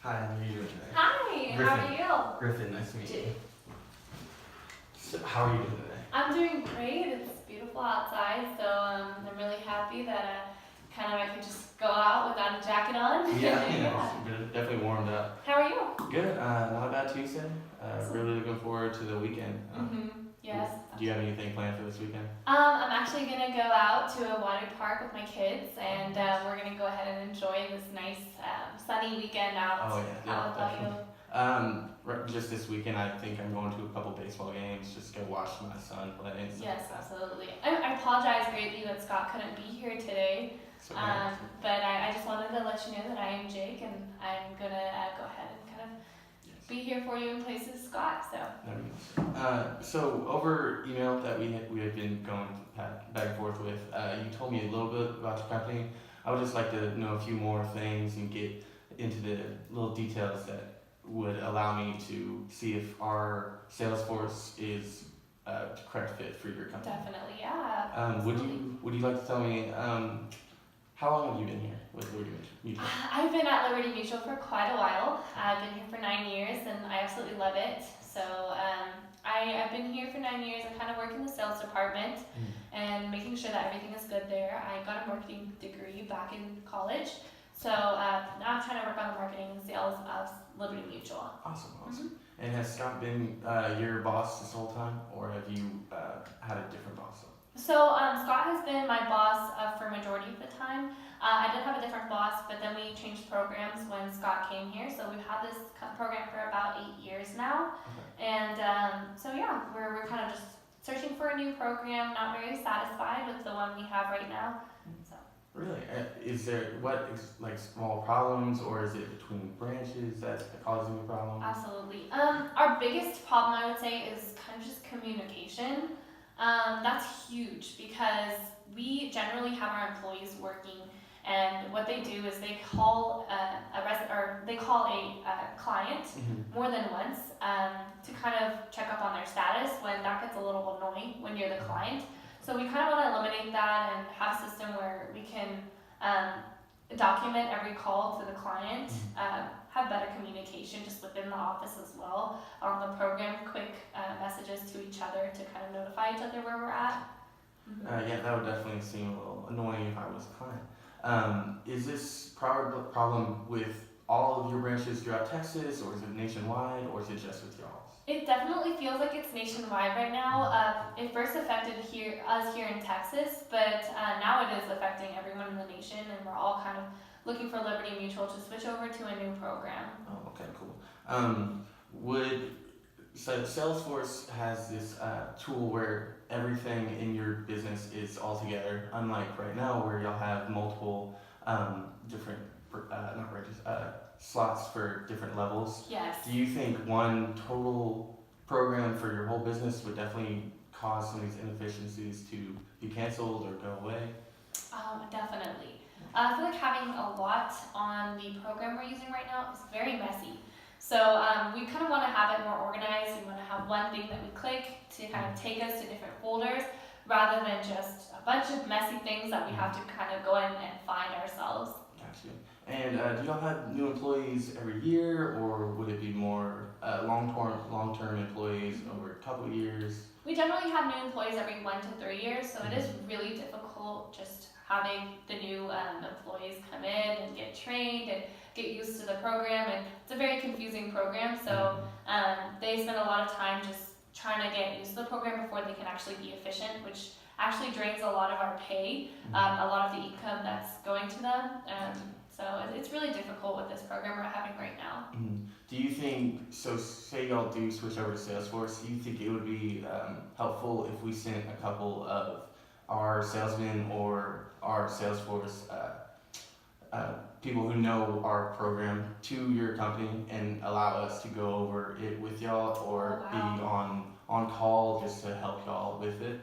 Hi, how are you doing today? Hi, Griffin. how are you? Griffin, nice to meet you. So, how are you doing today? I'm doing great. It's beautiful outside, so I'm really happy that I could just go out without a jacket on. Yeah, it's definitely warmed up. How are you? Good, not a bad Tuesday. Awesome. Really looking forward to the weekend. Yes. Do you have anything planned for this weekend? I'm actually gonna go out to a water park with my kids, and we're gonna go ahead and enjoy this nice sunny weekend out. Oh yeah, How about definitely. Just this weekend, I think I'm going to a couple baseball games just to watch my son play. you? Yes, absolutely. I apologize greatly that Scott couldn't be here today, So, but I just wanted to let you know that I am Jake, and I'm gonna go ahead and kind of be here for you in place of Scott. So over email that we have been going back and forth with, you told me a little bit about your company. I would just like to know a few more things and get into the little details that would allow me to see if our Salesforce is a correct fit for your company. Definitely, yeah. Would you like to tell me how long have you been here with Liberty Mutual? I've been at Liberty Mutual for quite a while. I've been here for 9 years, and I absolutely love it. So I've been here for 9 years. I kind of work in the sales department and making sure that everything is good there. I got a marketing degree back in college. So now I'm trying to work on the marketing and sales of Liberty Mutual. Awesome. And has Scott been your boss this whole time, or have you had a different boss? So Scott has been my boss for majority of the time. I did have a different boss, but then we changed programs when Scott came here. So we've had this program for about 8 years now. Okay. And so yeah, we're kind of just searching for a new program, not very satisfied with the one we have right now. So. Really? Is there like small problems, or is it between branches that's causing the problem? Absolutely. Our biggest problem, I would say, is kind of just communication. That's huge because we generally have our employees working, and what they do is they call a client more than once to kind of check up on their status when that gets a little annoying when you're the client. So we kind of want to eliminate that and have a system where we can document every call to the client, have better communication just within the office as well on the program, quick messages to each other to kind of notify each other where we're at. Yeah, that would definitely seem a little annoying if I was a client. Is this problem with all of your branches throughout Texas, or is it nationwide, or is it just with y'all? It definitely feels like it's nationwide right now. It first affected us here in Texas, but now it is affecting everyone in the nation, and we're all kind of looking for Liberty Mutual to switch over to a new program. Oh, okay, cool. So Salesforce has this tool where everything in your business is all together, unlike right now where y'all have multiple different slots for different levels. Yes. Do you think one total program for your whole business would definitely cause some of these inefficiencies to be canceled or go away? Definitely. I feel like having a lot on the program we're using right now is very messy. So we kind of want to have it more organized. We want to have one thing that we click to kind of take us to different folders rather than just a bunch of messy things that we have to kind of go in and find ourselves. Gotcha. And do y'all have new employees every year, or would it be more long-term employees over a couple of years? We generally have new employees every 1 to 3 years, so it is really difficult just having the new employees come in and get trained and get used to the program, and it's a very confusing program, so they spend a lot of time just trying to get used to the program before they can actually be efficient, which actually drains a lot of our pay, a lot of the income that's going to them. So it's really difficult with this program we're having right now. Do you think, so say y'all do switch over to Salesforce, do you think it would be helpful if we sent a couple of our salesmen or our Salesforce people who know our program to your company and allow us to go over it with y'all, or be on call just to help y'all with it?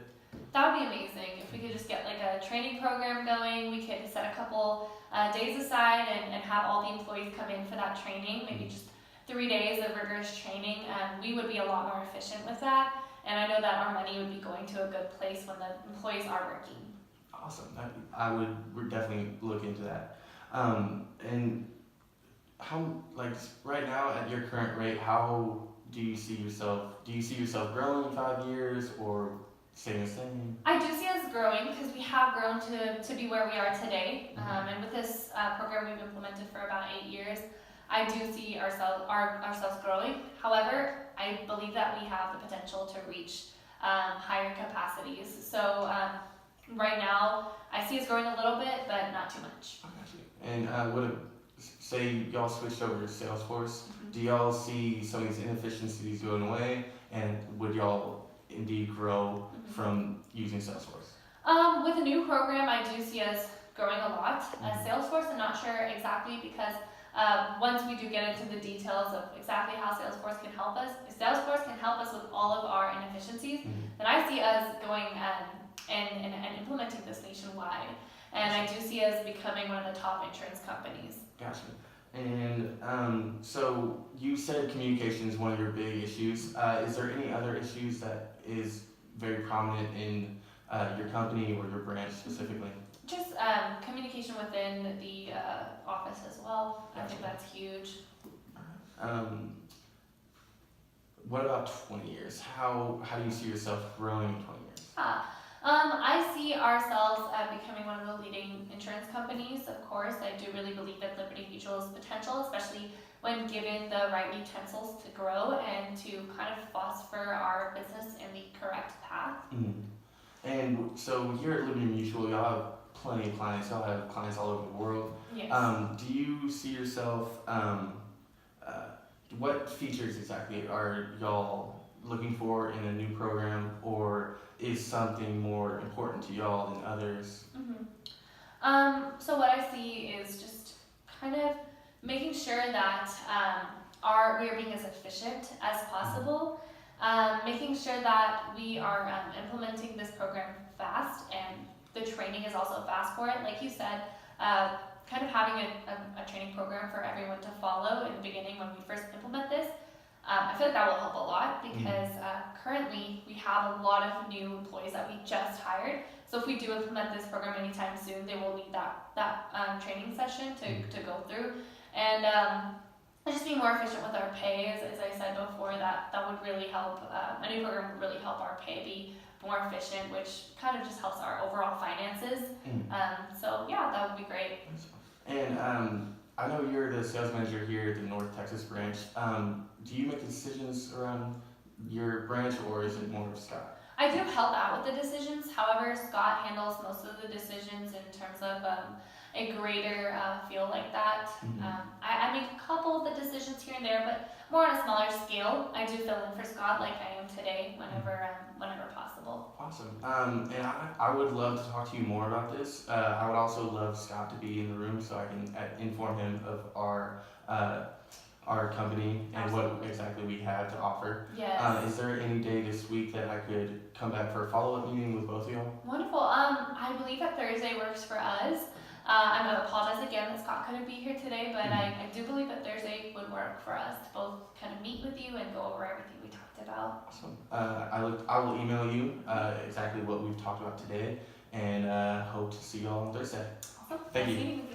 That would be amazing. If we could just get like a training program going, we could set a couple days aside and have all the employees come in for that training, maybe just 3 days of rigorous training. We would be a lot more efficient with that, and I know that our money would be going to a good place when the employees are working. Awesome. I would definitely look into that. And how like right now at your current rate, how do you see yourself? Do you see yourself growing in 5 years or staying the same? I do see us growing because we have grown to be where we are today. And with this program we've implemented for about 8 years, I do see ourselves growing. However, I believe that we have the potential to reach higher capacities. So right now, I see us growing a little bit, but not too much. I got you. And say y'all switched over to Salesforce, do y'all see some of these inefficiencies going away, and would y'all indeed grow from using Salesforce? With a new program, I do see us growing a lot. Salesforce, I'm not sure exactly because once we do get into the details of exactly how Salesforce can help us, if Salesforce can help us with all of our inefficiencies, then I see us going and implementing this nationwide. And I do see us becoming one of the top insurance companies. Gotcha. And so you said communication is one of your big issues. Is there any other issues that is very prominent in your company or your branch specifically? Just communication within the office as well. Gotcha. I think that's huge. What about 20 years? How do you see yourself growing in 20 years? I see ourselves becoming one of the leading insurance companies. Of course, I do really believe in Liberty Mutual's potential, especially when given the right utensils to grow and to kind of foster our business in the correct path. And so here at Liberty Mutual, y'all have plenty of clients. Y'all have clients all over the world. Yes. Do you see yourself? What features exactly are y'all looking for in a new program, or is something more important to y'all than others? So what I see is just kind of making sure that we are being as efficient as possible, making sure that we are implementing this program fast, and the training is also fast for it. Like you said, kind of having a training program for everyone to follow in the beginning when we first implement this. I feel like that will help a lot because currently we have a lot of new employees that we just hired. So if we do implement this program anytime soon, they will need that training session to go through. And just be more efficient with our pay, as I said before, that would really help. A new program would really help our pay be more efficient, which kind of just helps our overall finances. So yeah, that would be great. And I know you're the sales manager here at the North Texas branch. Do you make the decisions around your branch, or is it more of Scott? I do help out with the decisions. However, Scott handles most of the decisions in terms of a greater feel like that. I make a couple of the decisions here and there, but more on a smaller scale. I do fill in for Scott like I am today whenever possible. Awesome. And I would love to talk to you more about this. I would also love Scott to be in the room so I can inform him of our company and Absolutely. what exactly we have to offer. Yes. Is there any day this week that I could come back for a follow-up meeting with both of y'all? Wonderful. I believe that Thursday works for us. I'm going to apologize again that Scott couldn't be here today, but I do believe that Thursday would work for us to both kind of meet with you and go over everything we talked about. Awesome. I will email you exactly what we've talked about today, and hope to see y'all on Thursday. Awesome. Thank Nice you. meeting with you.